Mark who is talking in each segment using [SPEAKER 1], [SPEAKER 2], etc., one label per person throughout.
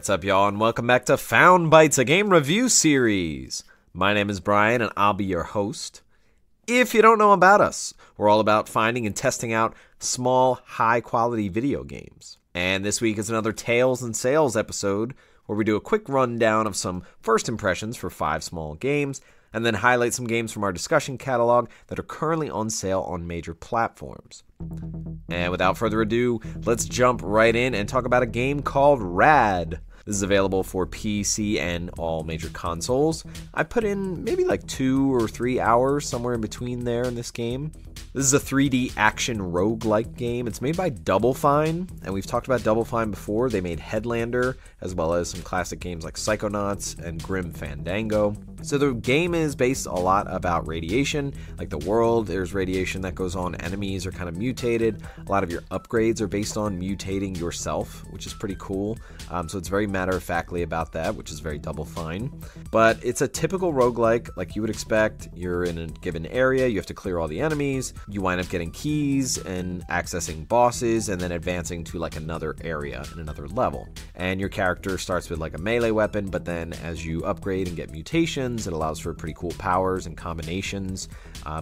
[SPEAKER 1] What's up, y'all, and welcome back to Found Bytes, a game review series. My name is Brian, and I'll be your host. If you don't know about us, we're all about finding and testing out small, high-quality video games. And this week is another Tales and Sales episode, where we do a quick rundown of some first impressions for 5 small games, and then highlight some games from our discussion catalog that are currently on sale on major platforms. And without further ado, let's jump right in and talk about a game called Rad. This is available for PC and all major consoles. I put in maybe like 2 or 3 hours, somewhere in between there in this game. This is a 3D action roguelike game. It's made by Double Fine, and we've talked about Double Fine before. They made Headlander, as well as some classic games like Psychronauts and Grim Fandango. So the game is based a lot about radiation. Like the world, there's radiation that goes on. Enemies are kind of mutated. A lot of your upgrades are based on mutating yourself, which is pretty cool. So it's very matter-of-factly about that, which is very Double Fine. But it's a typical roguelike, like you would expect. You're in a given area, you have to clear all the enemies. You wind up getting keys and accessing bosses and then advancing to like another area in another level. And your character starts with like a melee weapon, but then as you upgrade and get mutations, it allows for pretty cool powers and combinations.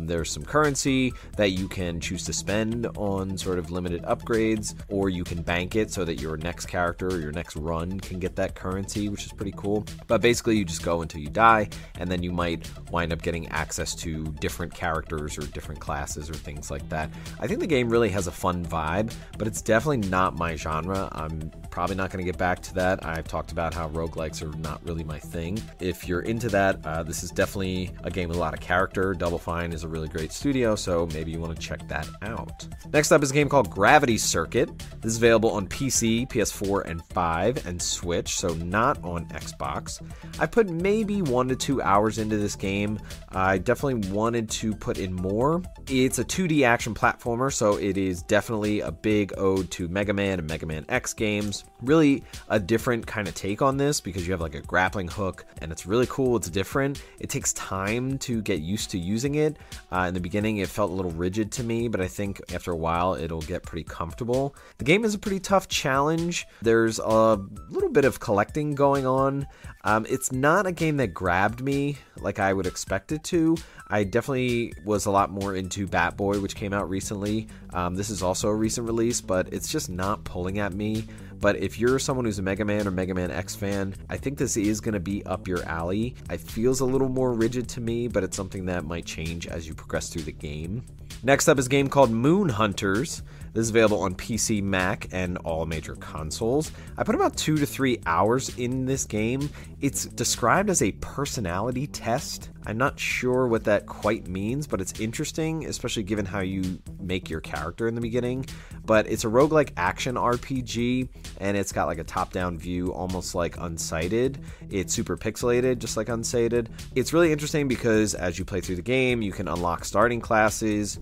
[SPEAKER 1] There's some currency that you can choose to spend on sort of limited upgrades, or you can bank it so that your next character or your next run can get that currency, which is pretty cool. But basically you just go until you die, and then you might wind up getting access to different characters or different classes or things like that. I think the game really has a fun vibe, but it's definitely not my genre. I'm probably not going to get back to that. I've talked about how roguelikes are not really my thing. If you're into that, this is definitely a game with a lot of character. Double Fine is a really great studio, so maybe you want to check that out. Next up is a game called Gravity Circuit. This is available on PC, PS4, and 5, and Switch, so not on Xbox. I put maybe 1 to 2 hours into this game. I definitely wanted to put in more. It's a 2D action platformer, so it is definitely a big ode to Mega Man and Mega Man X games. Really a different kind of take on this because you have like a grappling hook, and it's really cool. It's different. It takes time to get used to using it. In the beginning, it felt a little rigid to me, but I think after a while, it'll get pretty comfortable. The game is a pretty tough challenge. There's a little bit of collecting going on. It's not a game that grabbed me like I would expect it to. I definitely was a lot more into Bat Boy, which came out recently. This is also a recent release, but it's just not pulling at me. But if you're someone who's a Mega Man or Mega Man X fan, I think this is going to be up your alley. It feels a little more rigid to me, but it's something that might change as you progress through the game. Next up is a game called Moonhunters. This is available on PC, Mac, and all major consoles. I put about 2 to 3 hours in this game. It's described as a personality test. I'm not sure what that quite means, but it's interesting, especially given how you make your character in the beginning. But it's a roguelike action RPG, and it's got like a top-down view, almost like Untitled. It's super pixelated, just like Untitled. It's really interesting because as you play through the game, you can unlock starting classes,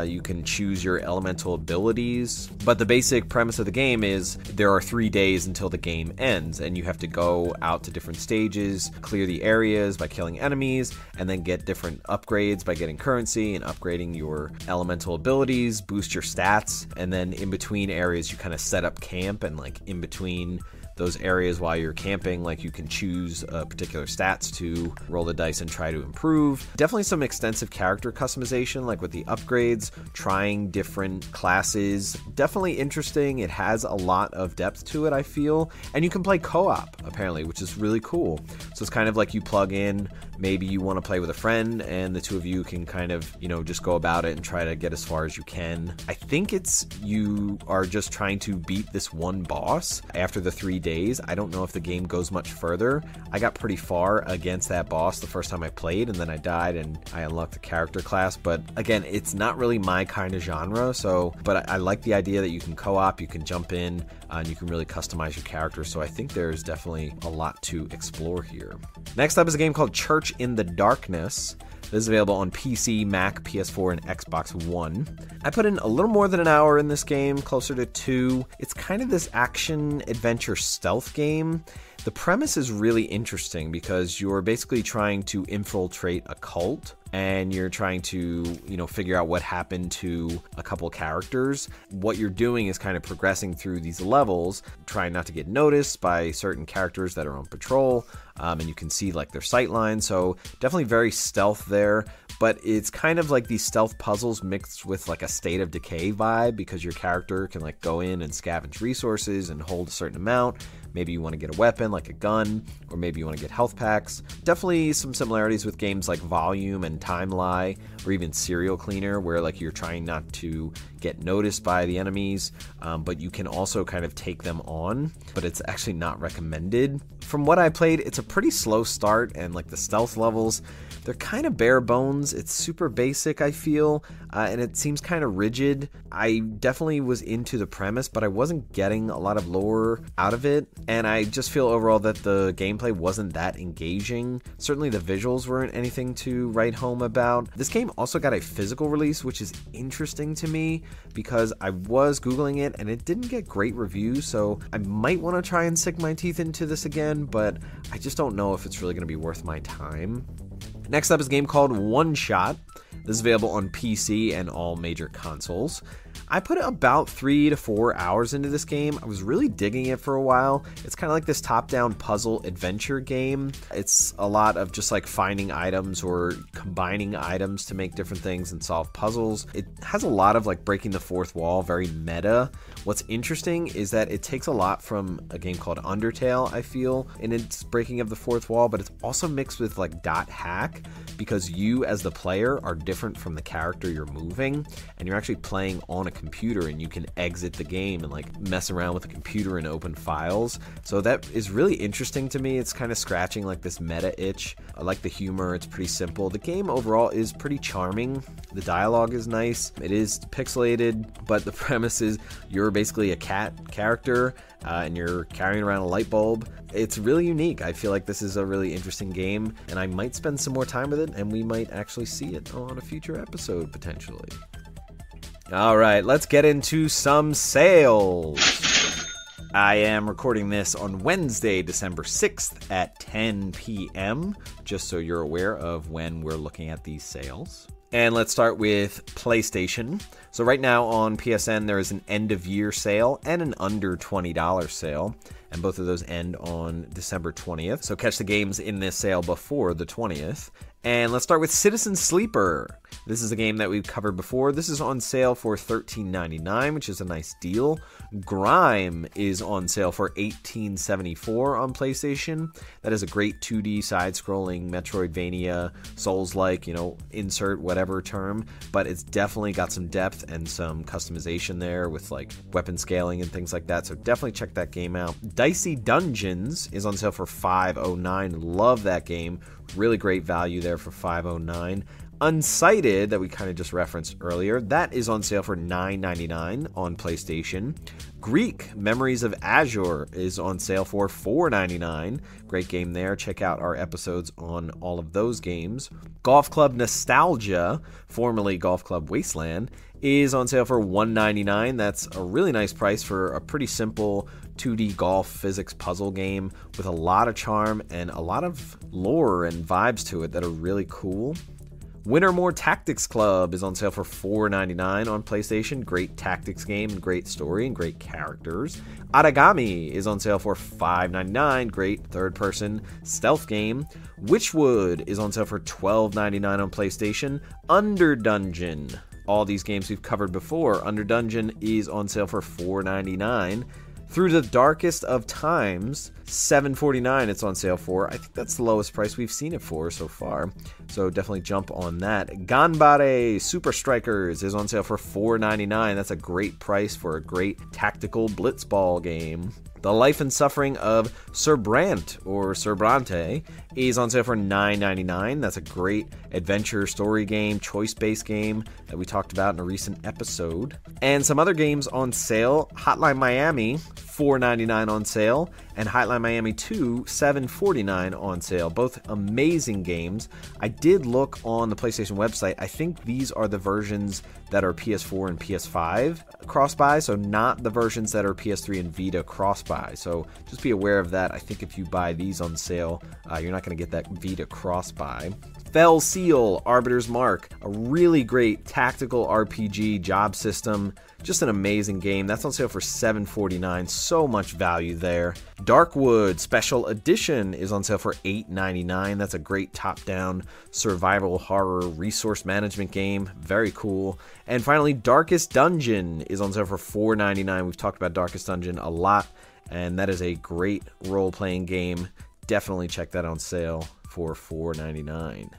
[SPEAKER 1] you can choose your elemental abilities, but the basic premise of the game is there are 3 days until the game ends, and you have to go out to different stages, clear the areas by killing enemies, and then get different upgrades by getting currency and upgrading your elemental abilities, boost your stats, and then in between areas you kind of set up camp, and like in between those areas while you're camping, like you can choose particular stats to roll the dice and try to improve. Definitely some extensive character customization, like with the upgrades, trying different classes. Definitely interesting. It has a lot of depth to it, I feel. And you can play co-op, apparently, which is really cool. So it's kind of like you plug in, maybe you want to play with a friend, and the two of you can kind of, just go about it and try to get as far as you can. I think you are just trying to beat this one boss after the 3 days. I don't know if the game goes much further. I got pretty far against that boss the first time I played, and then I died and I unlocked the character class. But again, it's not really my kind of genre, but I like the idea that you can co-op, you can jump in, and you can really customize your character. So I think there's definitely a lot to explore here. Next up is a game called Church in the Darkness. This is available on PC, Mac, PS4, and Xbox One. I put in a little more than an hour in this game, closer to 2. It's kind of this action-adventure stealth game. The premise is really interesting because you're basically trying to infiltrate a cult, and you're trying to, figure out what happened to a couple characters. What you're doing is kind of progressing through these levels, trying not to get noticed by certain characters that are on patrol, and you can see like their sight lines, so definitely very stealth there. But it's kind of like these stealth puzzles mixed with like a State of Decay vibe, because your character can like go in and scavenge resources and hold a certain amount. Maybe you want to get a weapon like a gun, or maybe you want to get health packs. Definitely some similarities with games like Volume and Time Lie, or even Serial Cleaner, where like you're trying not to get noticed by the enemies, but you can also kind of take them on, but it's actually not recommended. From what I played, it's a pretty slow start, and like the stealth levels, they're kind of bare bones. It's super basic, I feel, and it seems kind of rigid. I definitely was into the premise, but I wasn't getting a lot of lore out of it, and I just feel overall that the gameplay wasn't that engaging. Certainly the visuals weren't anything to write home about. This game also got a physical release, which is interesting to me because I was Googling it and it didn't get great reviews, so I might want to try and sink my teeth into this again, but I just don't know if it's really going to be worth my time. Next up is a game called One Shot. This is available on PC and all major consoles. I put about 3 to 4 hours into this game. I was really digging it for a while. It's kind of like this top-down puzzle adventure game. It's a lot of just like finding items or combining items to make different things and solve puzzles. It has a lot of like breaking the fourth wall, very meta. What's interesting is that it takes a lot from a game called Undertale, I feel, in its breaking of the fourth wall, but it's also mixed with like dot hack, because you as the player are different from the character you're moving, and you're actually playing on a computer, and you can exit the game and like mess around with the computer and open files. So that is really interesting to me. It's kind of scratching like this meta itch. I like the humor. It's pretty simple. The game overall is pretty charming. The dialogue is nice. It is pixelated, but the premise is you're basically a cat character, and you're carrying around a light bulb. It's really unique. I feel like this is a really interesting game, and I might spend some more time with it, and we might actually see it on a future episode potentially. All right, let's get into some sales. I am recording this on Wednesday, December 6th at 10 p.m., just so you're aware of when we're looking at these sales. And let's start with PlayStation. So right now on PSN, there is an end-of-year sale and an under $20 sale, and both of those end on December 20th. So catch the games in this sale before the 20th. And let's start with Citizen Sleeper. This is a game that we've covered before. This is on sale for $13.99, which is a nice deal. Grime is on sale for $18.74 on PlayStation. That is a great 2D side-scrolling Metroidvania, Souls-like, insert whatever term, but it's definitely got some depth and some customization there with like weapon scaling and things like that, so definitely check that game out. Dicey Dungeons is on sale for $5.09. Love that game. Really great value there for $5.09. Unsighted, that we kind of just referenced earlier, that is on sale for $9.99 on PlayStation. Greek, Memories of Azure, is on sale for $4.99. Great game there. Check out our episodes on all of those games. Golf Club Nostalgia, formerly Golf Club Wasteland, is on sale for $1.99. That's a really nice price for a pretty simple 2D golf physics puzzle game with a lot of charm and a lot of lore and vibes to it that are really cool. Wintermore Tactics Club is on sale for $4.99 on PlayStation. Great tactics game, great story, and great characters. Aragami is on sale for $5.99. Great third-person stealth game. Witchwood is on sale for $12.99 on PlayStation. Under Dungeon. All these games we've covered before. Under Dungeon is on sale for $4.99. Through the Darkest of Times, $7.49 it's on sale for. I think that's the lowest price we've seen it for so far, so definitely jump on that. Ganbare Super Strikers is on sale for $4.99. That's a great price for a great tactical blitzball game. The Life and Suffering of Sir Brant, or Sir Brante, is on sale for $9.99. That's a great adventure story game, choice-based game that we talked about in a recent episode. And some other games on sale. Hotline Miami, $4.99 on sale, and Hotline Miami 2, $7.49 on sale. Both amazing games. I did look on the PlayStation website. I think these are the versions that are PS4 and PS5 cross-buy, so not the versions that are PS3 and Vita cross-buy. So just be aware of that. I think if you buy these on sale, you're not going to get that Vita cross-buy. Fell Seal, Arbiter's Mark, a really great tactical RPG job system. Just an amazing game. That's on sale for $7.49. So much value there. Darkwood Special Edition is on sale for $8.99. That's a great top-down survival horror resource management game. Very cool. And finally, Darkest Dungeon is on sale for $4.99. We've talked about Darkest Dungeon a lot, and that is a great role-playing game. Definitely check that on sale for $4.99.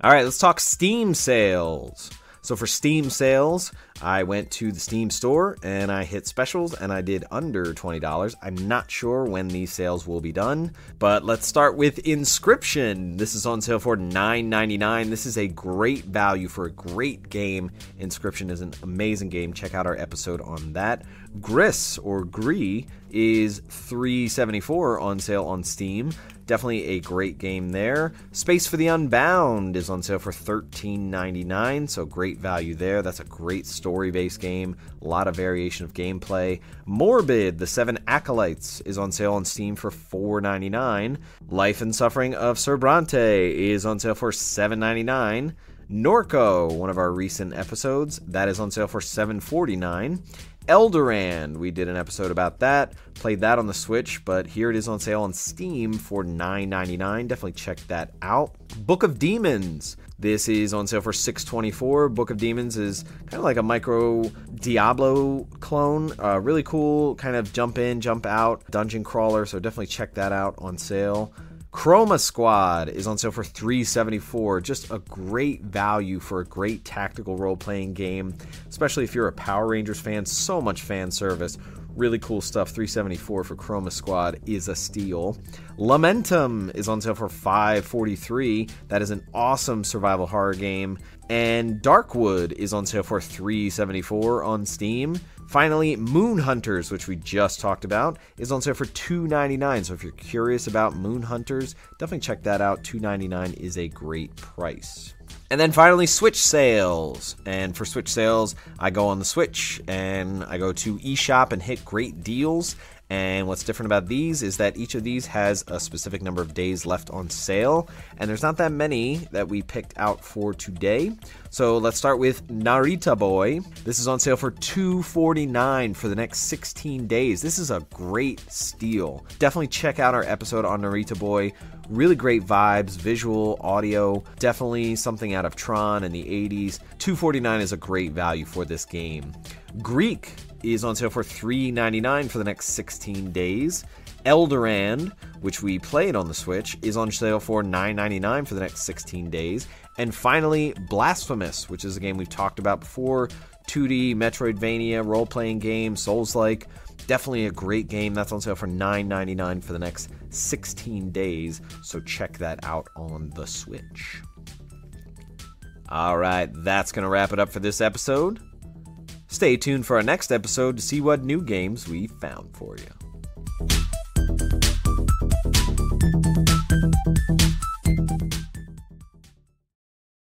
[SPEAKER 1] All right, let's talk Steam sales. So for Steam sales, I went to the Steam store and I hit specials and I did under $20. I'm not sure when these sales will be done, but let's start with Inscription. This is on sale for $9.99. This is a great value for a great game. Inscription is an amazing game. Check out our episode on that. Gris or Gree is $3.74 on sale on Steam. Definitely a great game there. Space for the Unbound is on sale for $13.99, so great value there. That's a great story-based game. A lot of variation of gameplay. Morbid, The Seven Acolytes, is on sale on Steam for $4.99. Life and Suffering of Sir Bronte is on sale for $7.99. Norco, one of our recent episodes, that is on sale for $7.49. Eldorand, we did an episode about that, played that on the Switch, but here it is on sale on Steam for $9.99. Definitely check that out. Book of Demons, this is on sale for $6.24. Book of Demons is kind of like a micro Diablo clone. Really cool, kind of jump in, jump out, dungeon crawler, so definitely check that out on sale. Chroma Squad is on sale for $3.74. Just a great value for a great tactical role-playing game, especially if you're a Power Rangers fan. So much fan service. Really cool stuff. $3.74 for Chroma Squad is a steal. Lamentum is on sale for $5.43. That is an awesome survival horror game. And Darkwood is on sale for $3.74 on Steam. Finally, Moonhunters, which we just talked about, is on sale for $2.99. So if you're curious about Moonhunters, definitely check that out. $2.99 is a great price. And then finally, Switch sales. And for Switch sales, I go on the Switch and I go to eShop and hit great deals. And what's different about these is that each of these has a specific number of days left on sale. And there's not that many that we picked out for today. So let's start with Narita Boy. This is on sale for $2.49 for the next 16 days. This is a great steal. Definitely check out our episode on Narita Boy. Really great vibes, visual, audio. Definitely something out of Tron in the 80s. $2.49 is a great value for this game. Greek is on sale for $3.99 for the next 16 days. Eldorand, which we played on the Switch, is on sale for $9.99 for the next 16 days. And finally, Blasphemous, which is a game we've talked about before. 2D Metroidvania role-playing game, Souls-like. Definitely a great game. That's on sale for $9.99 for the next 16 days. So check that out on the Switch. All right, that's going to wrap it up for this episode. Stay tuned for our next episode to see what new games we found for you.